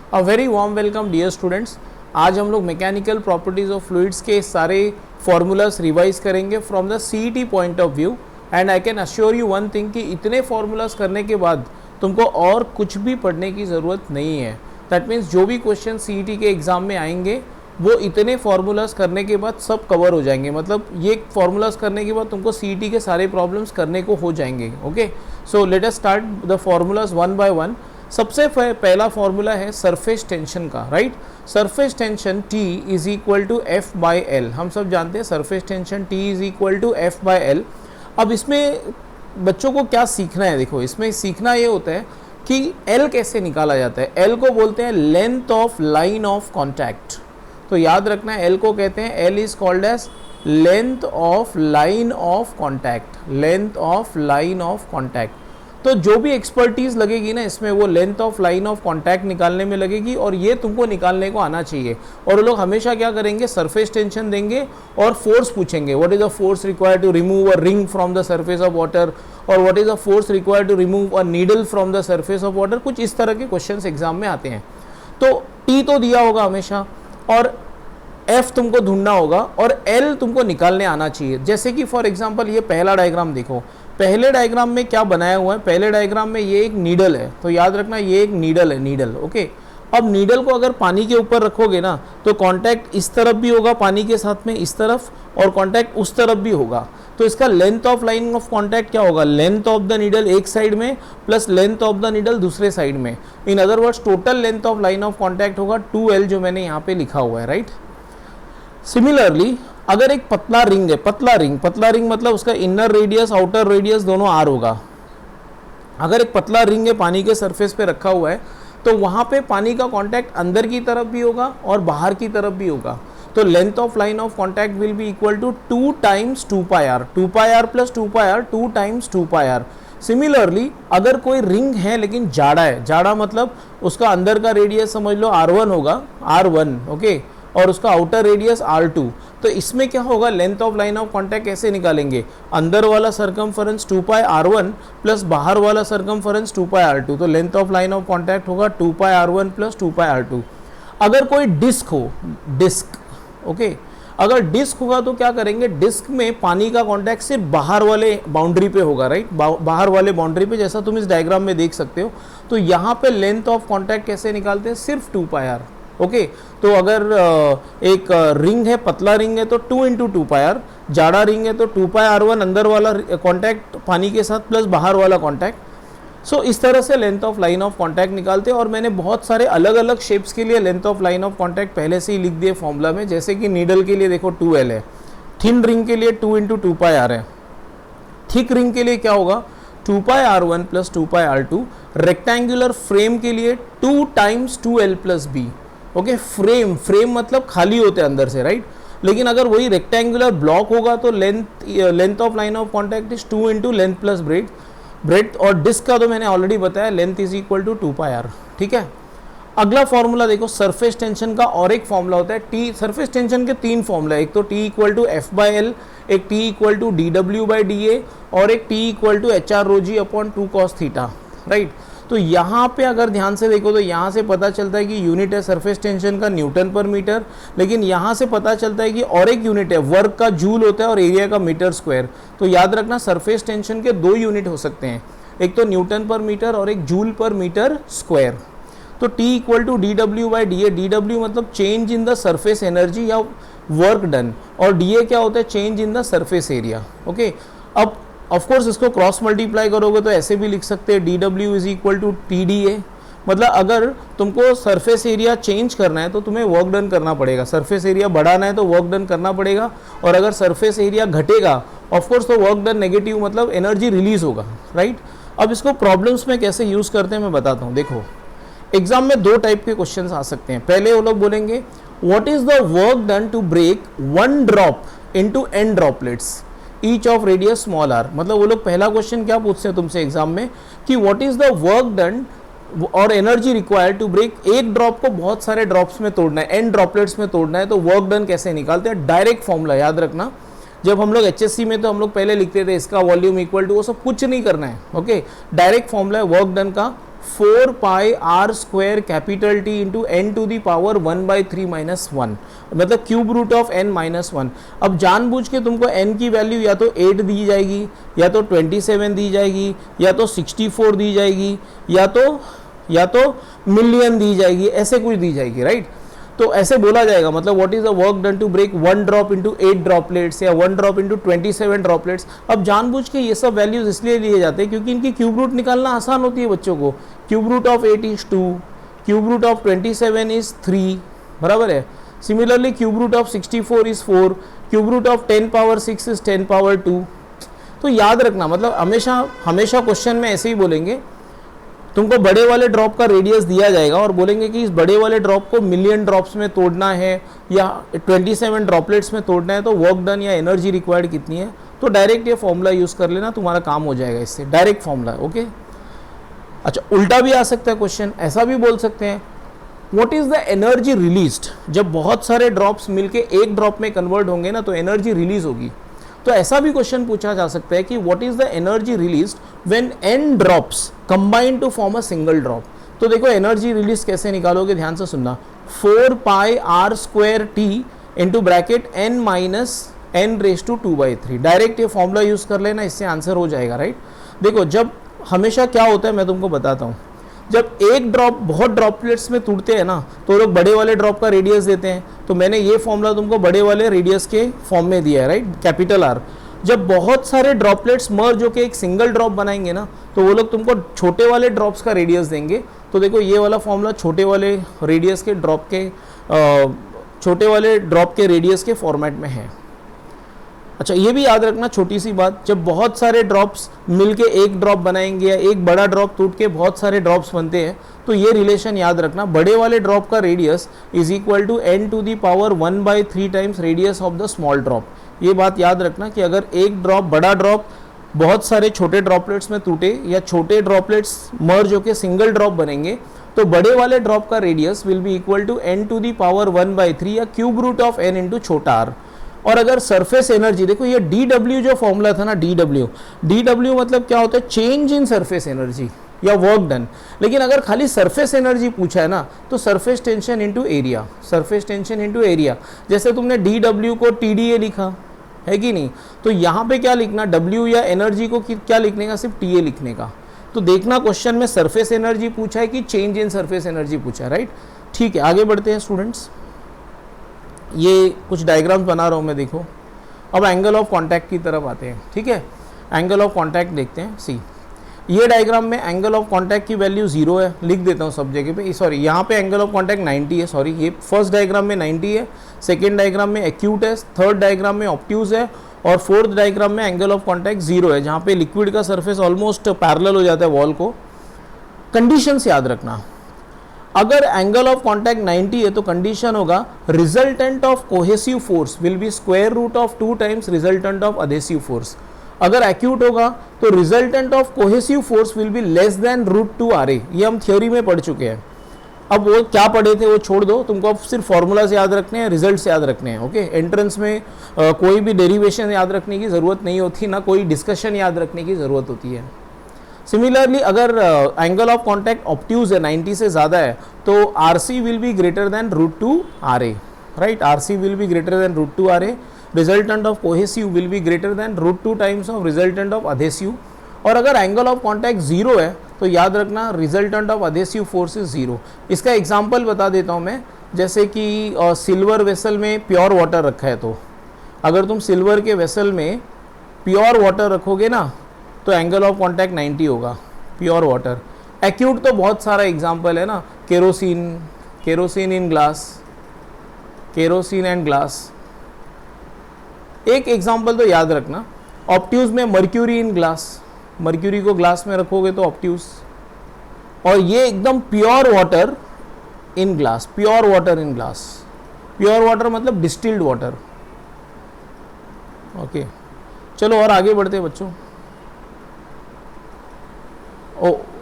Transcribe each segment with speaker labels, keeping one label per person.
Speaker 1: अ very warm welcome dear students. आज हम लोग मैकेनिकल प्रॉपर्टीज़ ऑफ फ्लूइड्स के सारे फार्मूलाज रिवाइज करेंगे from the CET point of view. And I can assure you one thing कि इतने फार्मूलाज करने के बाद तुमको और कुछ भी पढ़ने की ज़रूरत नहीं है। दैट मीन्स जो भी क्वेश्चन सीईटी के एग्ज़ाम में आएंगे वो इतने फार्मूलाज करने के बाद सब कवर हो जाएंगे। मतलब ये फार्मूलाज करने के बाद तुमको सीईटी के सारे प्रॉब्लम्स करने को हो जाएंगे। Okay, so let us start the formulas one by one. सबसे पहला फॉर्मूला है सरफेस टेंशन का, right. Surface tension T is equal to F by L. हम सब जानते हैं surface tension T is equal to F by L. अब इसमें बच्चों को क्या सीखना है, देखो इसमें सीखना ये होता है कि L कैसे निकाला जाता है। L को बोलते हैं length of line of contact. तो याद रखना है L को कहते हैं, L is called as length of line of contact. Length of line of contact. तो जो भी एक्सपर्टीज़ लगेगी ना इसमें वो length of line of contact निकालने में लगेगी, और ये तुमको निकालने को आना चाहिए। और वो लोग हमेशा क्या करेंगे, सरफेस टेंशन देंगे और फोर्स पूछेंगे। What is the force required to remove a ring from the surface of water, और what is the force required to remove a needle from the surface of water. कुछ इस तरह के questions exam में आते हैं। तो T तो दिया होगा हमेशा, और F तुमको ढूंढना होगा, और L तुमको निकालने आना चाहिए। जैसे कि फॉर एग्जांपल ये पहला डायग्राम देखो। पहले डायग्राम में क्या बनाया हुआ है, पहले डायग्राम में ये एक नीडल है। तो याद रखना ये एक नीडल है, नीडल। ओके, अब नीडल को अगर पानी के ऊपर रखोगे ना तो कांटेक्ट इस तरफ भी होगा पानी के साथ में, इस तरफ, और कांटेक्ट उस तरफ भी होगा। तो इसका length of line of contact क्या होगा, लेंथ ऑफ द नीडल एक साइड में plus length of the needle दूसरे साइड में। In other words total length of line of contact होगा 2L, जो मैंने यहाँ पे लिखा हुआ है, राइट। सिमिलरली अगर एक पतला रिंग है, पतला रिंग मतलब उसका इनर रेडियस आउटर रेडियस दोनों R होगा। अगर एक पतला रिंग है पानी के सरफेस पे रखा हुआ है तो वहाँ पे पानी का कांटेक्ट अंदर की तरफ भी होगा और बाहर की तरफ भी होगा। तो length of line of contact will be equal to 2 times 2 pi r, 2 pi r plus 2 pi r, 2 times 2 pi r. Similarly अगर कोई रिंग है लेकिन जाड़ा है, जाड़ा मतलब उसका अंदर का रेडियस समझ लो R1 होगा, R1, ओके, और उसका आउटर रेडियस R2। तो इसमें क्या होगा, length of line of contact कैसे निकालेंगे, अंदर वाला सरकमफरेंस 2 पाई R1 प्लस बाहर वाला सरकमफरेंस 2 पाई R2। तो length of line of contact होगा 2 पाई R1 प्लस 2 पाई R2। अगर कोई डिस्क हो, डिस्क, ओके, अगर डिस्क होगा तो क्या करेंगे, डिस्क में पानी का कांटेक्ट सिर्फ बाहर वाले बाउंड्री पे होगा, राइट, बाहर वाले बाउंड्री पे, जैसा तुम इस डायग्राम में देख सकते हो। तो यहाँ पे लेंथ ऑफ कांटेक्ट कैसे निकालते हैं, सिर्फ 2 पाई आर। ओके, तो अगर एक रिंग है, पतला रिंग है तो 2 इंटू 2 पाई आर, जाड़ा रिंग है तो 2 पाई R1 अंदर वाला कांटेक्ट पानी के साथ प्लस बाहर वाला कांटेक्ट। सो इस तरह से length of line of contact निकालते हैं। और मैंने बहुत सारे अलग अलग शेप्स के लिए length of line of contact पहले से ही लिख दिए फॉर्मूला में। जैसे कि नीडल के लिए देखो 2L है, थिन रिंग के लिए 2 इंटू 2 पाई आर है, थिक रिंग के लिए क्या होगा 2 पाई R1 प्लस 2 पाई R2, रेक्टेंगुलर फ्रेम के लिए 2 times 2L plus B। Okay, frame मतलब खाली होते हैं अंदर से, राइट। लेकिन अगर वही रेक्टेंगुलर ब्लॉक होगा तो length of line of contact is 2 into length plus breadth. और डिस्क का तो मैंने ऑलरेडी बताया, length is equal to 2 pi r, ठीक है। अगला फॉर्मूला देखो, सरफेस टेंशन का और एक फॉर्मूला होता है T। सरफेस टेंशन के 3 फॉर्मूला, एक तो T equal to F by L, एक T equal to DW by DA, और एक T equal to HR rho g upon 2 cos theta, right. तो यहाँ पे अगर ध्यान से देखो तो यहाँ से पता चलता है कि यूनिट है सरफेस टेंशन का न्यूटन पर मीटर, लेकिन यहाँ से पता चलता है कि और एक यूनिट है वर्क का जूल होता है और एरिया का मीटर स्क्वायर। तो याद रखना सरफेस टेंशन के 2 यूनिट हो सकते हैं, एक तो न्यूटन पर मीटर और एक जूल पर मीटर स्क्वायर। तो T equal to DW by DA, DW मतलब change in the surface energy या वर्क डन, और DA क्या होता है, change in the surface area. Okay, अब ऑफकोर्स इसको क्रॉस मल्टीप्लाई करोगे तो ऐसे भी लिख सकते हैं DW is equal to TDA। मतलब अगर तुमको सरफेस एरिया चेंज करना है तो तुम्हें वर्क डन करना पड़ेगा, सरफेस एरिया बढ़ाना है तो वर्क डन करना पड़ेगा, और अगर सरफेस एरिया घटेगा ऑफकोर्स तो वर्क डन नेगेटिव, मतलब एनर्जी रिलीज होगा, राइट। अब इसको प्रॉब्लम्स में कैसे यूज़ करते हैं मैं बताता हूँ। देखो एग्जाम में 2 टाइप के क्वेश्चन आ सकते हैं। पहले वो लोग बोलेंगे what is the work done to break 1 drop into n droplets each of radius small r। मतलब वो लोग पहला क्वेश्चन क्या पूछते हैं तुमसे एग्जाम में कि what is the work done और एनर्जी रिक्वायर्ड टू ब्रेक, एक ड्रॉप को बहुत सारे ड्रॉप्स में तोड़ना है, n ड्रॉपलेट्स में तोड़ना है, तो वर्क डन कैसे निकालते हैं। डायरेक्ट फॉर्मूला याद रखना, जब हम लोग HSC में तो हम लोग पहले लिखते थे इसका वॉल्यूम इक्वल टू, वो सब कुछ नहीं करना है। ओके, डायरेक्ट फॉर्मूला है वर्क डन का 4 pi r square capital T into n to the power 1/3 - 1, मतलब क्यूब रूट ऑफ n - 1। अब जानबूझ के तुमको n की वैल्यू या तो 8 दी जाएगी, या तो 27 दी जाएगी, या तो 64 दी जाएगी, या तो मिलियन दी जाएगी, ऐसे कुछ दी जाएगी, राइट। तो ऐसे बोला जाएगा, मतलब what is the work done to break 1 drop into 8 droplets या 1 ड्रॉप इंटू 27 ड्रॉपलेट्स। अब जानबूझ के ये सब वैल्यूज इसलिए लिए जाते हैं क्योंकि इनकी क्यूब रूट निकालना आसान होती है बच्चों को। Cube root of 8 is 2, cube root of 27 is 3, बराबर है। Similarly cube root of 64 is 4, cube root of 10 power 6 is 10 power 2। तो याद रखना, मतलब हमेशा क्वेश्चन में ऐसे ही बोलेंगे, तुमको बड़े वाले ड्रॉप का रेडियस दिया जाएगा और बोलेंगे कि इस बड़े वाले ड्रॉप को मिलियन ड्रॉप्स में तोड़ना है या 27 ड्रॉपलेट्स में तोड़ना है, तो वर्क डन या एनर्जी रिक्वायर्ड कितनी है। तो डायरेक्ट ये फॉर्मूला यूज कर लेना, तुम्हारा काम हो जाएगा इससे, डायरेक्ट फॉर्मूला, ओके। अच्छा, उल्टा भी आ सकता है क्वेश्चन, ऐसा भी बोल सकते हैं, what is the energy released. जब बहुत सारे ड्रॉप्स मिलके एक ड्रॉप में कन्वर्ट होंगे ना, तो एनर्जी रिलीज होगी। तो ऐसा भी क्वेश्चन पूछा जा सकता है कि what is the energy released when n drops combine to form a single drop. तो देखो एनर्जी रिलीज कैसे निकालोगे, ध्यान से सुनना। 4 pi r square T into bracket n - n⁻²/3, direct ये फॉर्मूला यूज कर लेना, इससे आंसर हो जाएगा, राइट। देखो जब हमेशा क्या होता है मैं तुमको बताता हूँ, जब एक ड्रॉप बहुत ड्रॉपलेट्स में टूटते हैं ना, तो लोग बड़े वाले ड्रॉप का रेडियस देते हैं। तो मैंने ये फॉर्मूला तुमको बड़े वाले रेडियस के फॉर्म में दिया है, राइट, कैपिटल आर। जब बहुत सारे ड्रॉपलेट्स मर्ज होकर एक सिंगल ड्रॉप बनाएंगे ना, तो वो लोग तुमको छोटे वाले ड्रॉप्स का रेडियस देंगे। तो देखो ये वाला फॉर्मूला छोटे वाले रेडियस के ड्रॉप के रेडियस के फॉर्मेट में है। अच्छा, ये भी याद रखना छोटी सी बात, जब बहुत सारे ड्रॉप्स मिलके एक ड्रॉप बनाएंगे या एक बड़ा ड्रॉप टूट के बहुत सारे ड्रॉप्स बनते हैं, तो ये रिलेशन याद रखना, बड़े वाले ड्रॉप का radius is equal to n to the power 1/3 times radius of the small drop. ये बात याद रखना कि अगर एक ड्रॉप, बड़ा ड्रॉप बहुत सारे छोटे ड्रॉपलेट्स में टूटे या छोटे ड्रॉपलेट्स मर्ज होकर सिंगल ड्रॉप बनेंगे, तो बड़े वाले ड्रॉप का radius will be equal to n to the power 1/3 या cube root of n into छोटा r। और अगर सरफेस एनर्जी, देखो ये dW जो फॉर्मूला था ना, dW मतलब क्या होता है, चेंज इन सरफेस एनर्जी या वर्क डन। लेकिन अगर खाली सरफेस एनर्जी पूछा है ना, तो surface tension into area, surface tension into area. जैसे तुमने dW को TDA लिखा है कि नहीं, तो यहाँ पे क्या लिखना, W या एनर्जी को क्या लिखने का, सिर्फ TA लिखने का। तो देखना क्वेश्चन में सरफेस एनर्जी पूछा है कि चेंज इन सरफेस एनर्जी पूछा है, राइट। ठीक है, आगे बढ़ते हैं स्टूडेंट्स। ये कुछ डायग्राम्स बना रहा हूँ मैं, देखो। अब एंगल ऑफ कांटेक्ट की तरफ आते हैं, ठीक है। एंगल ऑफ कांटेक्ट देखते हैं। सी, ये डायग्राम में एंगल ऑफ कांटेक्ट की वैल्यू 0 है, लिख देता हूँ सब जगह पे। सॉरी, यहाँ पे एंगल ऑफ कांटेक्ट 90 है, सॉरी, ये फर्स्ट डायग्राम में 90 है, सेकेंड डायग्राम में एक्यूट है, थर्ड डायग्राम में ऑब्ट्यूज है, और फोर्थ डायग्राम में एंगल ऑफ कांटेक्ट 0 है, जहाँ पे लिक्विड का सरफेस ऑलमोस्ट पैरेलल हो जाता है वॉल को। कंडीशंस याद रखना, अगर एंगल ऑफ कांटेक्ट 90 है तो कंडीशन होगा resultant of cohesive force will be square root of 2 times resultant of adhesive force. अगर एक्यूट होगा तो resultant of cohesive force will be less than √2 RA। ये हम थ्योरी में पढ़ चुके हैं। अब वो क्या पढ़े थे वो छोड़ दो, तुमको अब सिर्फ फॉर्मूलाज याद रखने हैं, रिजल्ट्स याद रखने हैं, ओके। एंट्रेंस में कोई भी डेरिवेशन याद रखने की ज़रूरत नहीं होती, ना कोई डिस्कशन याद रखने की ज़रूरत होती है। सिमिलरली अगर एंगल ऑफ कांटेक्ट ऑब्ट्यूज है, 90 से ज़्यादा है, तो RC will be greater than √2 RA, right. RC will be greater than √2 RA। Resultant of cohesive will be greater than √2 times of resultant of adhesive. और अगर एंगल ऑफ कांटेक्ट 0 है तो याद रखना resultant of adhesive force is 0। इसका example बता देता हूँ मैं, जैसे कि सिल्वर वेसल में प्योर वाटर रखा है, तो अगर तुम सिल्वर के वेसल में प्योर वाटर रखोगे ना, तो एंगल ऑफ कांटेक्ट 90 होगा, प्योर वाटर। एक्यूट तो बहुत सारा एग्जांपल है ना, kerosene in glass, kerosene and glass. एक एग्जांपल तो याद रखना, ऑब्ट्यूज में मर्क्यूरी इन ग्लास, मर्क्यूरी को ग्लास में रखोगे तो ऑब्ट्यूज। और ये एकदम pure water in glass, pure water in glass. Pure water मतलब डिस्टिल्ड वाटर, ओके। चलो और आगे बढ़ते बच्चों।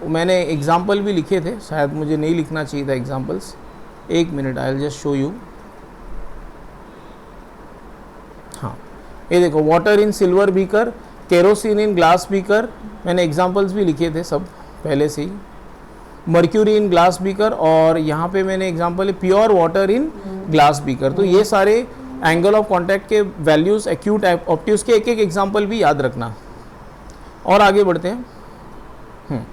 Speaker 1: मैंने एग्जाम्पल भी लिखे थे, शायद मुझे नहीं लिखना चाहिए था एग्जाम्पल्स। एक minute, I will just show you. हाँ, ये देखो, water in silver beaker, kerosene in glass beaker, मैंने एग्जाम्पल्स भी लिखे थे सब पहले से ही। मर्क्यूरी इन ग्लास बीकर, और यहाँ पे मैंने एग्जांपल है pure water in glass beaker. तो ये सारे एंगल ऑफ कांटेक्ट के वैल्यूज, एक्यूट ऑब्ट्यूज के एक एक एग्जांपल भी याद रखना। और आगे बढ़ते हैं।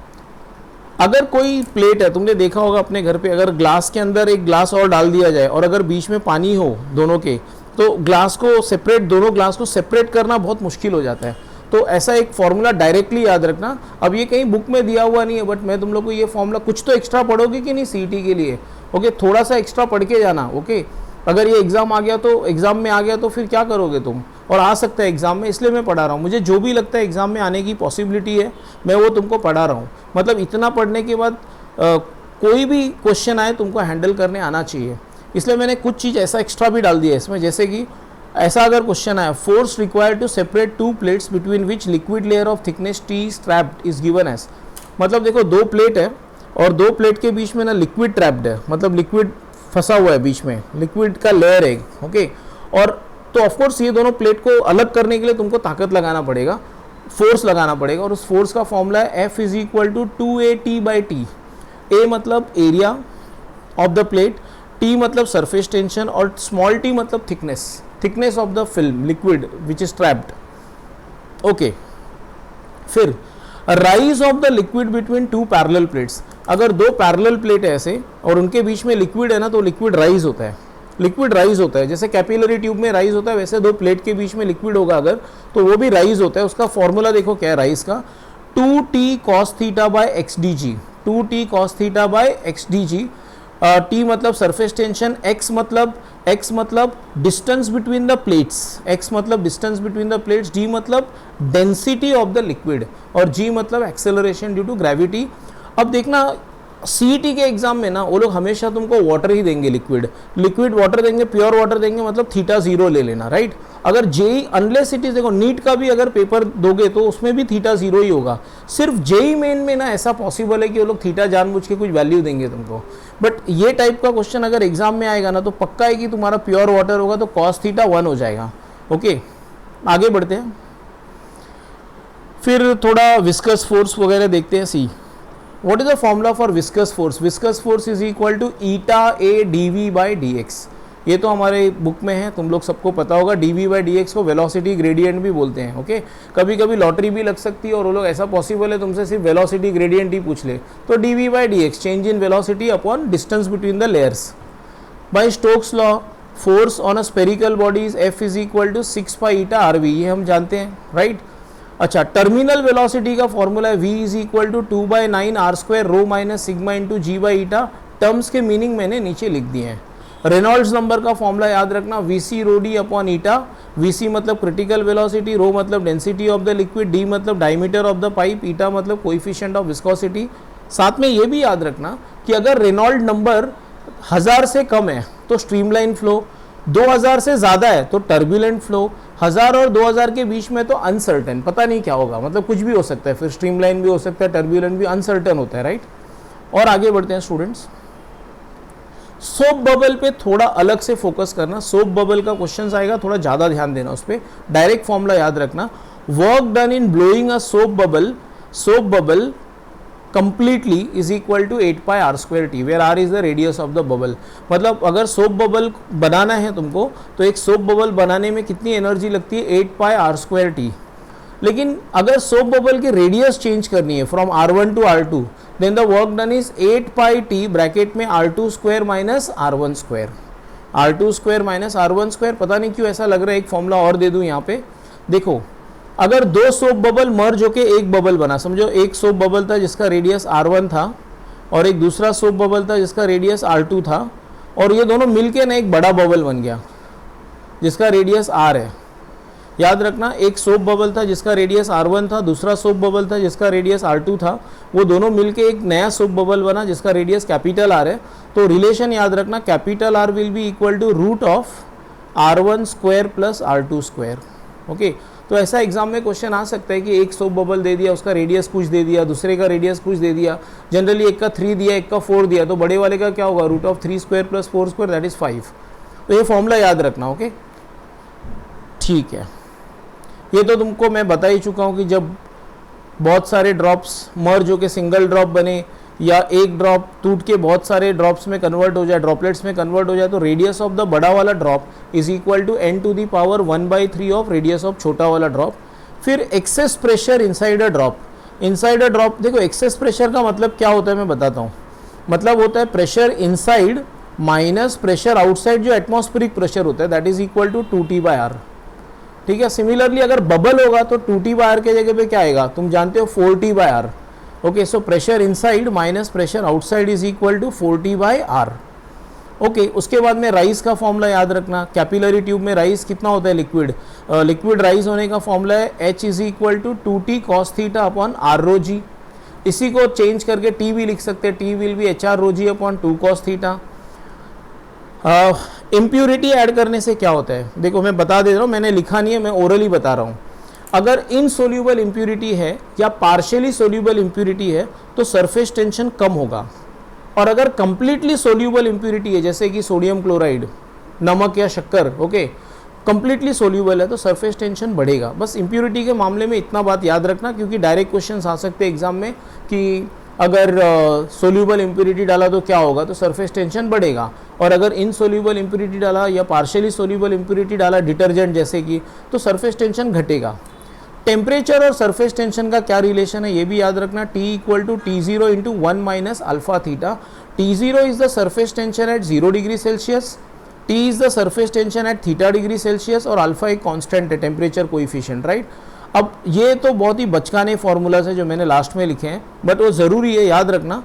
Speaker 1: अगर कोई प्लेट है, तुमने देखा होगा अपने घर पे, अगर ग्लास के अंदर एक ग्लास और डाल दिया जाए और अगर बीच में पानी हो दोनों के, तो ग्लास को सेपरेट, दोनों ग्लास को सेपरेट करना बहुत मुश्किल हो जाता है। तो ऐसा एक फॉर्मूला डायरेक्टली याद रखना। अब ये कहीं बुक में दिया हुआ नहीं है, बट मैं तुम लोग को ये फॉर्मूला, कुछ तो एक्स्ट्रा पढ़ोगे कि नहीं सीईटी के लिए, ओके, थोड़ा सा एक्स्ट्रा पढ़ के जाना, ओके। अगर ये एग्जाम आ गया तो, एग्जाम में आ गया तो फिर क्या करोगे तुम, और आ सकता है एग्जाम में, इसलिए मैं पढ़ा रहा हूँ। मुझे जो भी लगता है एग्जाम में आने की पॉसिबिलिटी है, मैं वो तुमको पढ़ा रहा हूँ। मतलब इतना पढ़ने के बाद कोई भी क्वेश्चन आए तुमको हैंडल करने आना चाहिए, इसलिए मैंने कुछ चीज़ ऐसा एक्स्ट्रा भी डाल दिया है इसमें। जैसे कि ऐसा अगर क्वेश्चन आया, force required to separate two plates between which liquid layer of thickness t trapped is given as. मतलब देखो, दो प्लेट है और दो प्लेट के बीच में ना लिक्विड ट्रैप्ड है, मतलब लिक्विड फंसा हुआ है बीच में, लिक्विड का लेयर है, ओके। और तो ऑफकोर्स ये दोनों प्लेट को अलग करने के लिए तुमको ताकत लगाना पड़ेगा, फोर्स लगाना पड़ेगा, और उस फोर्स का फॉर्मूला है F is equal to 2AT/T। A मतलब area of the plate, T मतलब सरफेस टेंशन, और स्मॉल t मतलब thickness of the film liquid which is trapped, okay. फिर rise of the liquid between two parallel plates. अगर दो parallel plate है ऐसे और उनके बीच में लिक्विड है ना, तो लिक्विड राइज होता है, लिक्विड राइज होता है। जैसे कैपिलरी ट्यूब में राइज होता है, वैसे दो प्लेट के बीच में लिक्विड होगा अगर, तो वो भी राइज होता है। उसका फॉर्मूला देखो क्या है राइज का, 2t cos theta by xdg, 2t cos theta by xdg। T मतलब सरफेस टेंशन, x मतलब distance between the plates, x मतलब distance between the plates, d मतलब डेंसिटी ऑफ द लिक्विड, और g मतलब एक्सेलरेशन ड्यू टू ग्रेविटी। अब देखना CET के exam में ना वो लोग हमेशा तुमको वाटर ही देंगे, लिक्विड वाटर देंगे, प्योर वाटर देंगे, मतलब थीटा 0 ले लेना, राइट। अगर जेई अनलेस इट इज, देखो नीट का भी अगर पेपर दोगे तो उसमें भी थीटा 0 ही होगा। सिर्फ जेई मेन में ना ऐसा पॉसिबल है कि वो लोग थीटा जानबूझ के कुछ वैल्यू देंगे तुमको, बट ये टाइप का क्वेश्चन अगर एग्जाम में आएगा ना तो पक्का है कि तुम्हारा प्योर वाटर होगा, तो कॉस थीटा 1 हो जाएगा, ओके। आगे बढ़ते हैं, फिर थोड़ा विस्कस फोर्स वगैरह देखते हैं। See what is the formula for viscous force, viscous force is equal to eta A dv by dx। ये तो हमारे बुक में है, तुम लोग सबको पता होगा। dv बाई dx को वेलोसिटी ग्रेडियंट भी बोलते हैं, ओके। कभी कभी लॉटरी भी लग सकती है और वो लोग, ऐसा पॉसिबल है तुमसे सिर्फ वेलोसिटी ग्रेडियंट ही पूछ ले, तो dv by dx change in velocity upon distance between the layers. By Stokes law force on a spherical body is F is equal to 6 pi eta RV, ये हम जानते हैं, राइट। अच्छा, टर्मिनल वेलोसिटी का formula है V is equal to 2/9 r² rho minus sigma into g by eta. Terms के meaning मैंने नीचे लिख दिए हैं। रेनॉल्ड्स नंबर का फॉर्मूला याद रखना, VC रो डी अपॉन ईटा। VC मतलब क्रिटिकल वेलोसिटी, रो मतलब density of the liquid, D मतलब डायमीटर ऑफ द पाइप, ईटा मतलब कोएफिशिएंट ऑफ विस्कोसिटी। साथ में ये भी याद रखना कि अगर रेनॉल्ड नंबर 1000 से कम है तो स्ट्रीमलाइन फ्लो, 2000 से ज़्यादा है तो टर्बुलेंट फ्लो, 1000 और 2000 के बीच में तो अनसर्टेन, पता नहीं क्या होगा, मतलब कुछ भी हो सकता है, फिर स्ट्रीमलाइन भी हो सकता है, टर्बुलेंट भी, अनसर्टेन होता है, राइट। और आगे बढ़ते हैं स्टूडेंट्स, सोप बबल पे थोड़ा अलग से फोकस करना। सोप बबल का क्वेश्चन आएगा, थोड़ा ज़्यादा ध्यान देना उस पर। डायरेक्ट फॉर्मूला याद रखना, work done in blowing a soap bubble completely is equal to 8 pi r² t, where r is the radius of the bubble। मतलब अगर सोप बबल बनाना है तुमको तो एक सोप बबल बनाने में कितनी एनर्जी लगती है, 8 pi r² t। लेकिन अगर सोप बबल की रेडियस चेंज करनी है from r1 to r2, then the work done is 8 pi t bracket में r2² minus r1², r2² minus r1²। पता नहीं क्यों ऐसा लग रहा है, एक फॉर्मूला और दे दूं यहाँ पे। देखो, अगर दो सोप बबल मर्ज होके एक बबल बना, समझो एक सोप बबल था जिसका रेडियस r1 था और एक दूसरा सोप बबल था जिसका रेडियस r2 था, और ये दोनों मिलके ना एक बड़ा बबल बन गया जिसका रेडियस r है। याद रखना, एक सोप बबल था जिसका रेडियस r1 था, दूसरा सोप बबल था जिसका रेडियस r2 था, वो दोनों मिलके एक नया सोप बबल बना जिसका रेडियस कैपिटल R है। तो रिलेशन याद रखना, capital R will be equal to root of r1² plus r2², okay. तो ऐसा एग्जाम में क्वेश्चन आ सकता है कि एक सोप बबल दे दिया, उसका रेडियस कुछ दे दिया, दूसरे का रेडियस कुछ दे दिया, जनरली एक का 3 दिया, एक का 4 दिया, तो बड़े वाले का क्या होगा, root of 3² plus 4² that is 5। तो ये फॉर्मूला याद रखना, ओके, ठीक है। ये तो तुमको मैं बता ही चुका हूँ कि जब बहुत सारे ड्रॉप्स मर्ज होकर सिंगल ड्रॉप बने या एक ड्रॉप टूट के बहुत सारे ड्रॉप्स में कन्वर्ट हो जाए, ड्रॉपलेट्स में कन्वर्ट हो जाए, तो रेडियस ऑफ द बड़ा वाला drop is equal to n⁻³ 1/3 of radius of छोटा वाला ड्रॉप। फिर excess pressure inside a drop, inside a drop देखो एक्सेस प्रेशर का मतलब क्या होता है मैं बताता हूँ। मतलब होता है pressure inside minus pressure outside, जो एटमॉस्फेरिक प्रेशर होता है, that is equal to 2T/R। ठीक है, सिमिलरली अगर बबल होगा तो 2T/R के जगह पे क्या आएगा, तुम जानते हो 4T/R। Okay, so pressure inside minus pressure outside is equal to 4T/R। Okay, उसके बाद में राइज का फॉर्मूला याद रखना। कैपिलरी ट्यूब में राइज कितना होता है, लिक्विड, लिक्विड राइज होने का फॉर्मूला है H is equal to 2T cos theta upon R⍴g। इसी को चेंज करके T भी लिख सकते हैं, T will be HR⍴g upon 2 cos theta. Impurity add करने से क्या होता है, देखो मैं बता दे रहा हूँ, मैंने लिखा नहीं है, मैं ओरली बता रहा हूँ। अगर इनसोल्यूबल इम्प्यूरिटी है या पार्शियली सोल्यूबल इम्प्यूरिटी है तो सरफेस टेंशन कम होगा, और अगर कंप्लीटली सोल्यूबल इम्प्यूरिटी है जैसे कि सोडियम क्लोराइड, नमक या शक्कर, ओके, कंप्लीटली सोल्यूबल है तो सरफेस टेंशन बढ़ेगा। बस इम्प्यूरिटी के मामले में इतना बात याद रखना, क्योंकि डायरेक्ट क्वेश्चंस आ सकते हैं एग्जाम में कि अगर सोल्यूबल इम्प्यूरिटी डाला तो क्या होगा, तो सरफेस टेंशन बढ़ेगा, और अगर इनसोल्यूबल इम्प्यूरिटी डाला या पार्शियली सोल्यूबल इम्प्यूरिटी डाला डिटर्जेंट जैसे कि, तो सरफेस टेंशन घटेगा। टेम्परेचर और सरफेस टेंशन का क्या रिलेशन है ये भी याद रखना। T equal to T0 into 1 minus alpha theta. T0 is the surface tension at 0 degree Celsius, T is the surface tension at theta degree Celsius, और अल्फा एक कांस्टेंट है, टेम्परेचर कोएफिशिएंट, राइट। अब ये तो बहुत ही बचकाने फॉर्मूलाज है जो मैंने लास्ट में लिखे हैं, बट वो ज़रूरी है याद रखना।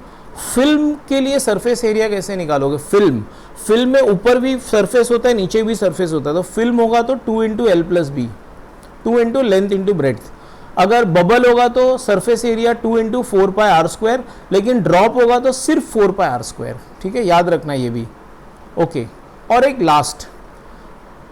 Speaker 1: फिल्म के लिए सरफेस एरिया कैसे निकालोगे, फिल्म में ऊपर भी सरफेस होता है, नीचे भी सरफेस होता है, तो फिल्म होगा तो 2 into L+B, 2 into length into breadth. अगर बबल होगा तो सरफेस एरिया 2 इंटू 4πr², लेकिन ड्रॉप होगा तो सिर्फ 4πr²। ठीक है, याद रखना ये भी। ओके, और एक last,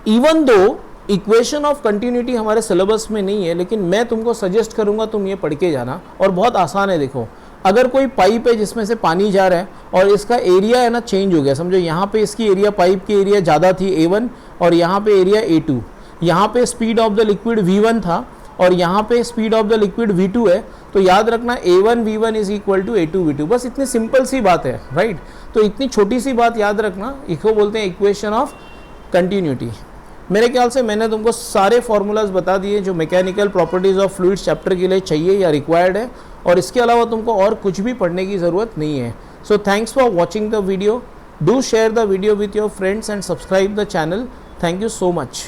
Speaker 1: even though equation of continuity हमारे सिलेबस में नहीं है, लेकिन मैं तुमको सजेस्ट करूंगा तुम ये पढ़ के जाना, और बहुत आसान है। देखो, अगर कोई पाइप है जिसमें से पानी जा रहा है और इसका एरिया है ना चेंज हो गया, समझो यहाँ पे इसकी एरिया, पाइप की एरिया ज़्यादा थी A1 और यहाँ पे एरिया A2, यहाँ पे speed of the liquid V1 था और यहाँ पे speed of the liquid V2 है, तो याद रखना A1 V1 is equal to A2 V2। बस इतनी सिंपल सी बात है, राइट। तो इतनी छोटी सी बात याद रखना, इसको बोलते हैं इक्वेशन ऑफ कंटिन्यूटी। मेरे ख्याल से मैंने तुमको सारे फॉर्मूलाज बता दिए जो mechanical properties of fluids chapter के लिए चाहिए या रिक्वायर्ड है, और इसके अलावा तुमको और कुछ भी पढ़ने की ज़रूरत नहीं है। So thanks for watching the video, do share the video with your friends and subscribe the channel. Thank you so much.